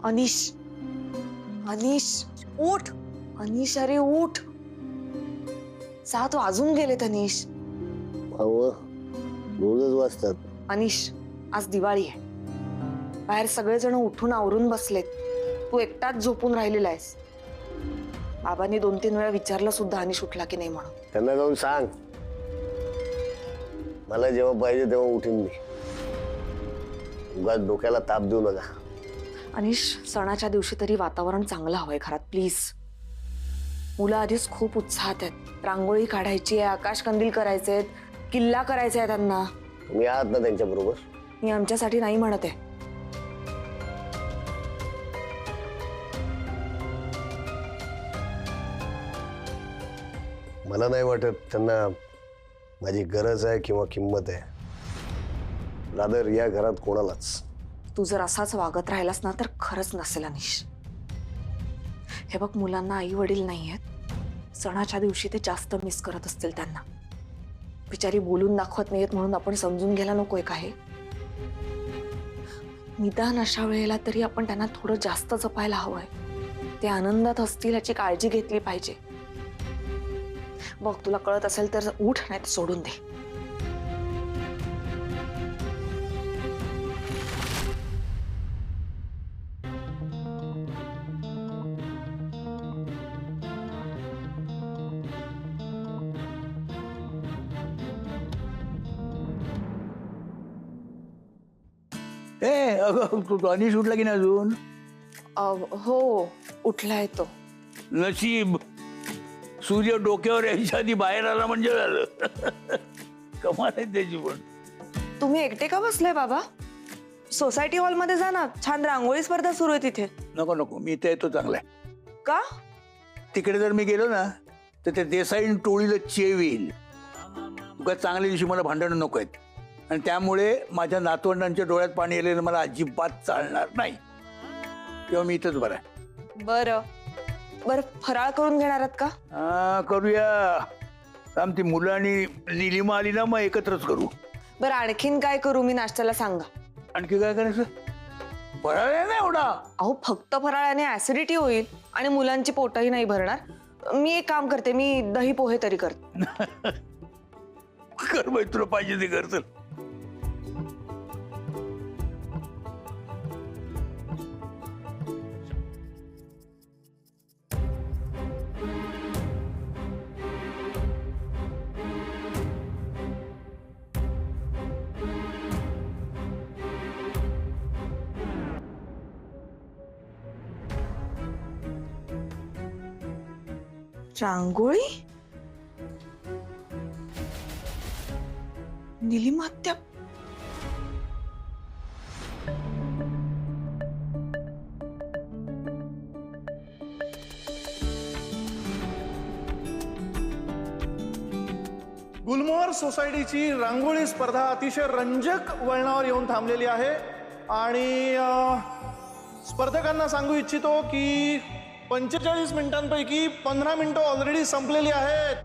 अनिश, अनिश उठ. अनिश अरे उठ. 7 वाजून गेलेत अनिश. रोजच वाजतात. अनिश, आज दिवाळी आहे. बाहेर सगळेजण उठून आवरून बसलेत. तू एकटाच झोपून राहिलेला आहेस. बाबांनी 2-3 वेळा विचारलं सुद्धा अनिश उठला की नाही म्हणून. त्यांना जाऊन सांग, मला जेव्हा पाहिजे तेव्हा उठीन मी. उगाच डोक्याला ताप देऊ नका. अनिश, सणाच्या दिवशी तरी वातावरण चांगलं हवंय घरात प्लीज. मुलं आधीच खूप उत्साहात आहेत. रांगोळी काढायची आहे, आकाशकंदील करायचे, किल्ला करायचा आहे त्यांना. तुम्ही आहात ना त्यांच्या बरोबर? मी आमच्यासाठी नाही म्हणत आहे. मला नाही वाटत त्यांना माझी गरज आहे किंवा किंमत आहे. रादर या घरात कोणालाच. तू जर असाच वागत राहिलास ना तर खरंच नसेल अनिश. हे बघ, मुलांना आई वडील नाही आहेत. सणाच्या दिवशी ते जास्त मिस करत असतील त्यांना. बिचारी बोलून दाखवत नाहीयेत म्हणून आपण समजून घ्यायला नकोय का हे? निदान अशा वेळेला तरी आपण त्यांना थोडं जास्त जपायला हवंय. ते आनंदात असतील याची काळजी घेतली पाहिजे. बघ, तुला कळत असेल तर उठ, नाही तर सोडून दे. तू अनिश उठला की नाही अजून? हो, उठलाय तो. नशीब, सूर्य डोक्यावर यायच्या आधी बाहेर आला म्हणजे झालं. कमाल आहे त्याची. पण तुम्ही एकटे का बसलाय बाबा? सोसायटी हॉल मध्ये जा ना, छान रांगोळी स्पर्धा सुरू आहे तिथे. नको नको, मी इथे येतो. चांगला आहे. का? तिकडे जर मी गेलो ना तर त्या देसाई टोळीला चेव येईल. तुका चांगल्या दिवशी मला भांडणं नको आहेत. आणि त्यामुळे माझ्या नातवंडांच्या डोळ्यात पाणी आलेलं मला अजिबात चालणार नाही. तेव्हा मी इथंच बरं आहे. बरं बरं, फराळ करून घेणार आहात का? हा, करूया. आमची मुलं आणि निलिमा आली ना, मग एकत्रच करू. बरं, आणखीन काय करू मी नाश्त्याला सांगा. आणखी काय करायचं? फराळ आहे ना एवढा. अहो, फक्त फराळाने ऍसिडिटी होईल आणि मुलांची पोटही नाही भरणार. मी एक काम करते, मी दही पोहे तरी करते. कर बाई, तुला पाहिजे ते कर. चल. रांगोळी? निलिमा आत्या? गुलमोहर सोसायटीची रांगोळी स्पर्धा अतिशय रंजक वळणावर येऊन थांबलेली आहे. आणि स्पर्धकांना सांगू इच्छितो की 45 मिनिटांपैकी 15 मिनिटं ऑलरेडी संपलेली आहेत.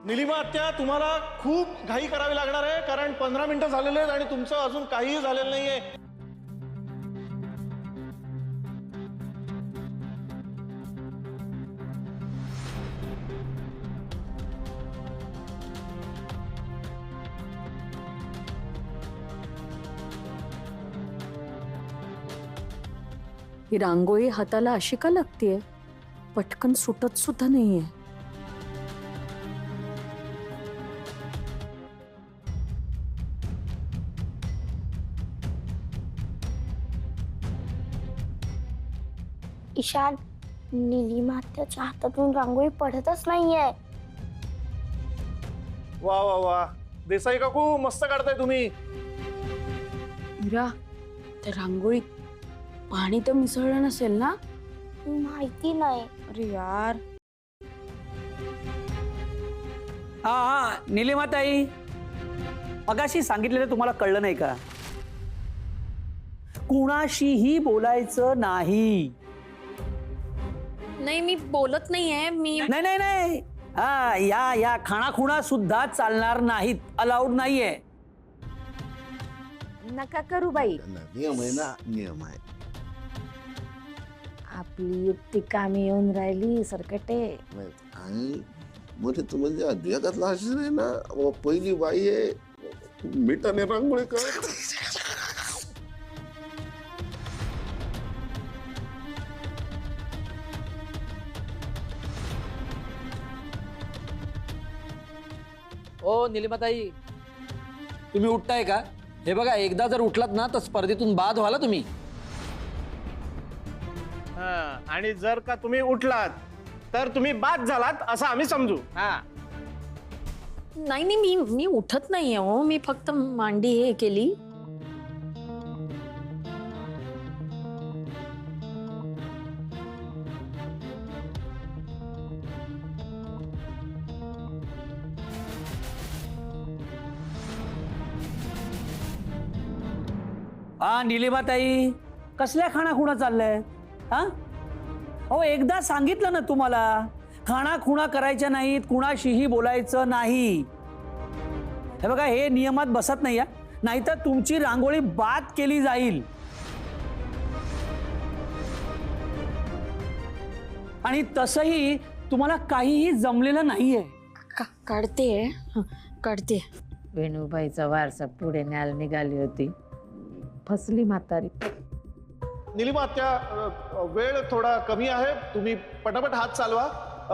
निलिमा आत्या, तुम्हाला खूप घाई करावी लागणार आहे, कारण 15 मिनिटं झालेले आहेत आणि तुमचं अजून काहीही झालेलं नाहीये. ही रांगोळी हाताला अशी का लागतेय? पटकन सुटत सुद्धा नाहीये. ईशान, निलिमा आत्याच्या हातातून रांगोळी पडतच नाहीये. वा वा वा, देसाई काकू, मस्त काढताय तुम्ही. इरा, त्या रांगोळीत पाणी तर मिसळलं नसेल ना? माहिती नाही. अरे यार. हा, निलिमाताई, मगाशी सांगितलेलं तुम्हाला कळलं नाही का? कुणाशीही बोलायचं नाही. नाही, मी बोलत नाहीये. मी नाही नाही नाही, हा, या खाणाखुणा सुद्धा चालणार नाहीत, अलाउड नाहीये. नका करू बाई. नियम आहे ना, नियम आहे. आपली युक्ती कामी येऊन राहिली सरकटे. आणि म्हणजे तू म्हणजे जगातला अशी नाही ना, पहिली बाई आहे मिठाने रांगोळी कर. ओ निलिमाताई, तुम्ही उठताय का? हे बघा, एकदा जर उठलात ना तर स्पर्धेतून बाद व्हाल तुम्ही. आणि जर का तुम्ही उठलात तर तुम्ही बाद झालात असं आम्ही समजू. नाही नाही, मी उठत नाहीये हो, मी फक्त मांडी हे केली. हा निलिमाताई, कसल्या खाणाखुणा चाललंय? हा हो, एकदा सांगितलं ना तुम्हाला, खाणाखुणा करायच्या नाहीत, कुणाशीही बोलायचं नाही. हे बघा, हे नियमात बसत नाही, नाहीतर तुमची रांगोळी बाद केली जाईल. आणि तसंही तुम्हाला काहीही जमलेलं नाहीये. काढते. वेणूबाईचा वारसा पुढे न्यायला निघाली होती, फसली म्हातारी. निलिमा, त्या वेळ थोडा कमी आहे, तुम्ही पटापट हात चालवा.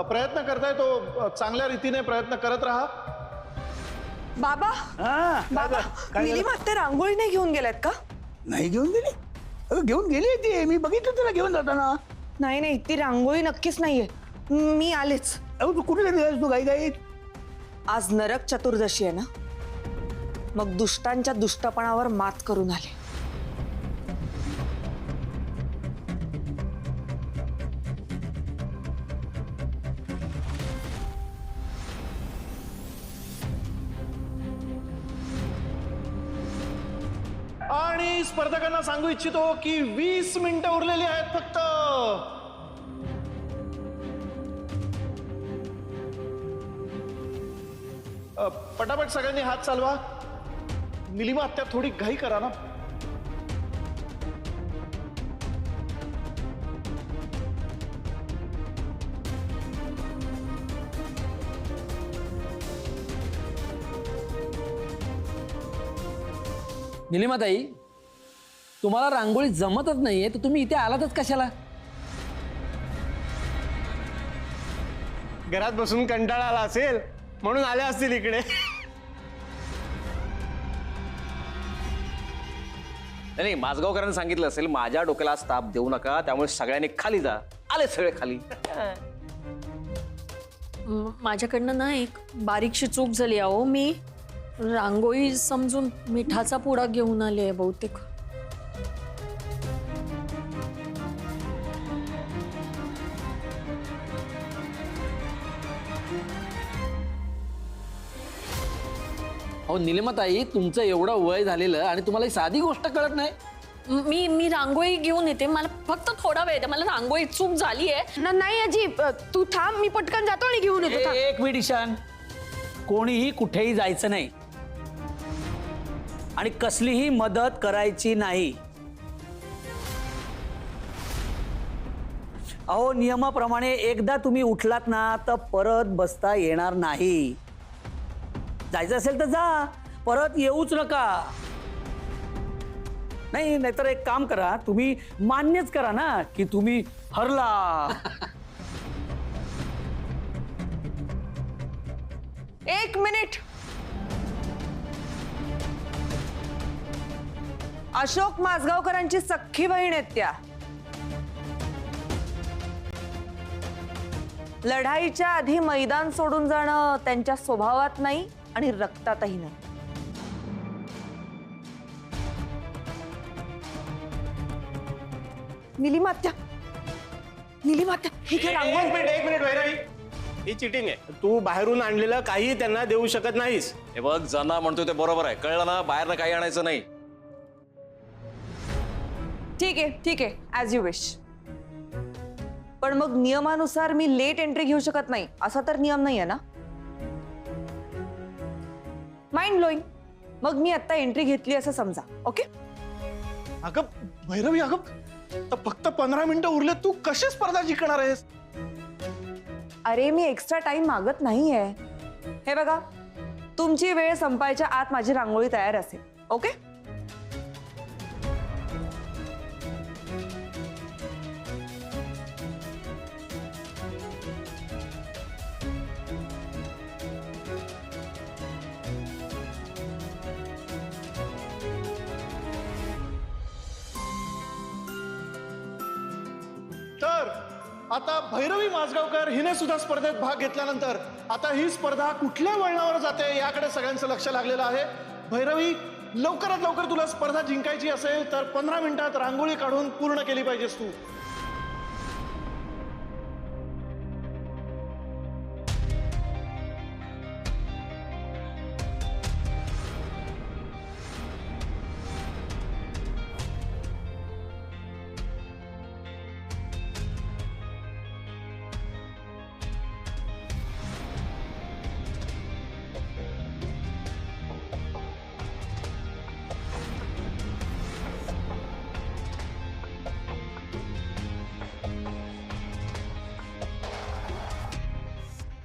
प्रयत्न करताय तो चांगल्या रीतीने प्रयत्न करत राहा. बाबा हा, बाबा, निलिमा ते रांगोळी नाही घेऊन गेल्यात का? नाही घेऊन गेली? अगं घेऊन गेली ती, मी बघितलं तुला घेऊन जाताना. नाही नाही, ती रांगोळी नक्कीच नाहीये. मी आलेच. अगं तू कुठे गेलीस तू गाई? आज नरक चतुर्दशी आहे ना, मग दुष्टांच्या दुष्टपणावर मात करून आले. आणि स्पर्धकांना सांगू इच्छितो की 20 मिनिटं उरलेली आहेत फक्त. पटापट सगळ्यांनी हात चालवा. निलिमा, त्या थोडी घाई करा ना. निलिमाताई, तुम्हाला रांगोळी जमतच नाहीये तर तुम्ही इथे आलातच कशाला? घरात बसून कंटाळा आला असेल म्हणून आले असतील इकडे. नाही, माझगावकरांनी सांगितलं असेल माझ्या डोक्याला आज ताप देऊ नका, त्यामुळे सगळ्यांनी खाली जा. आले सगळे खाली. माझ्याकडनं ना एक बारीकशी चूक झाली अहो. मी रांगोळी समजून मिठाचा पुडा घेऊन आले आहे बहुतेक. अहो निलिमाताई, तुमचं एवढं वय झालेलं आणि तुम्हाला ही साधी गोष्ट कळत नाही? मी रांगोळी घेऊन येते, मला फक्त थोडा वेळ द्या. मला रांगोळी चूक झाली आहे. नाही आजी, तू थांब, मी पटकन जातो आणि घेऊन येतो. एक मिनिट ईशान, कोणीही कुठेही जायचं नाही आणि कसलीही मदत करायची नाही. अहो, नियमाप्रमाणे एकदा तुम्ही उठलात ना तर परत बसता येणार नाही. जायचं असेल तर जा, परत येऊच नका. नाही, नाहीतर एक काम करा, तुम्ही मान्यच करा ना की तुम्ही हरला. 1 मिनिट. अशोक माझगावकरांची सख्खी बहीण आहेत त्या. लढाईच्या आधी मैदान सोडून जाणं त्यांच्या स्वभावात नाही आणि रक्तातही नाही. निलिमात्या, निलिमात्या, ही घे रांगोळी. एक मिनिट वैराई, ही चिटिंग आहे. तू बाहेरून आणलेलं काही त्यांना देऊ शकत नाहीस. हे बघ, जना म्हणतोय ते बरोबर आहे, कळलं ना? बाहेरनं काही आणायचं नाही. ठीक आहे, ॲज यू विश. पण मग नियमानुसार मी लेट एंट्री घेऊ शकत नाही असा तर नियम नाहीये ना? Mind blowing. मग मी आता एंट्री घेतली असं समजा. ओके? अगं भैरवी, अगं तर फक्त 15 मिनिटं उरले, तू कशी स्पर्धा जिंकणार आहेस? अरे मी एक्स्ट्रा टाइम मागत नाहीये. हे बघा, तुमची वेळ संपायच्या आत माझी रांगोळी तयार असेल. ओके? तर आता भैरवी माझगावकर हिने सुद्धा स्पर्धेत भाग घेतल्यानंतर आता ही स्पर्धा कुठल्या वळणावर जाते याकडे सगळ्यांचं लक्ष लागलेलं आहे. भैरवी, लवकरात लवकर तुला स्पर्धा जिंकायची असेल तर 15 मिनिटात रांगोळी काढून पूर्ण केली पाहिजेस तू.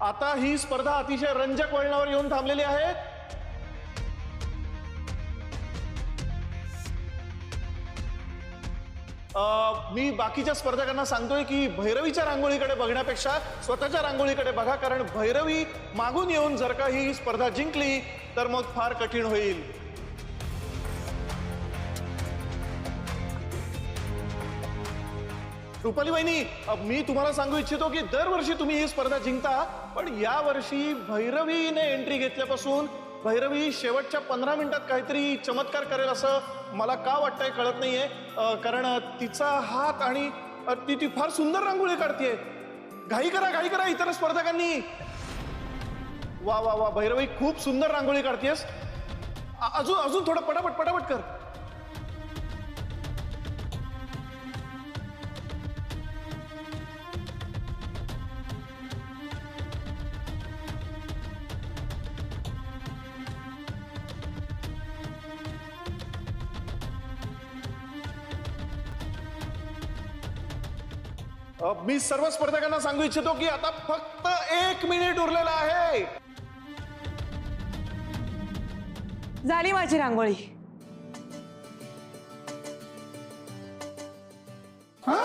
आता ही स्पर्धा अतिशय रंजक वळणावर येऊन थांबलेली आहे. मी बाकीच्या स्पर्धकांना सांगतोय की भैरवीच्या रांगोळीकडे बघण्यापेक्षा स्वतःच्या रांगोळीकडे बघा, कारण भैरवी मागून येऊन जर का ही स्पर्धा जिंकली तर मग फार कठीण होईल. रुपाली वहिनी, मी तुम्हाला सांगू इच्छितो की दरवर्षी तुम्ही ही स्पर्धा जिंकता, पण या वर्षी भैरवीने एंट्री घेतल्यापासून भैरवी शेवटच्या 15 मिनिटात काहीतरी चमत्कार करेल असं मला का वाटतंय कळत नाहीये. कारण तिचा हात आणि ती फार सुंदर रांगोळी काढतेय. घाई करा इतर स्पर्धकांनी. वा वा वा भैरवी, खूप सुंदर रांगोळी काढतेस. अजून थोडं पटापट कर. मी सर्व स्पर्धकांना सांगू इच्छितो की आता फक्त 1 मिनिट उरलेला आहे. झाली माझी रांगोळी. हा?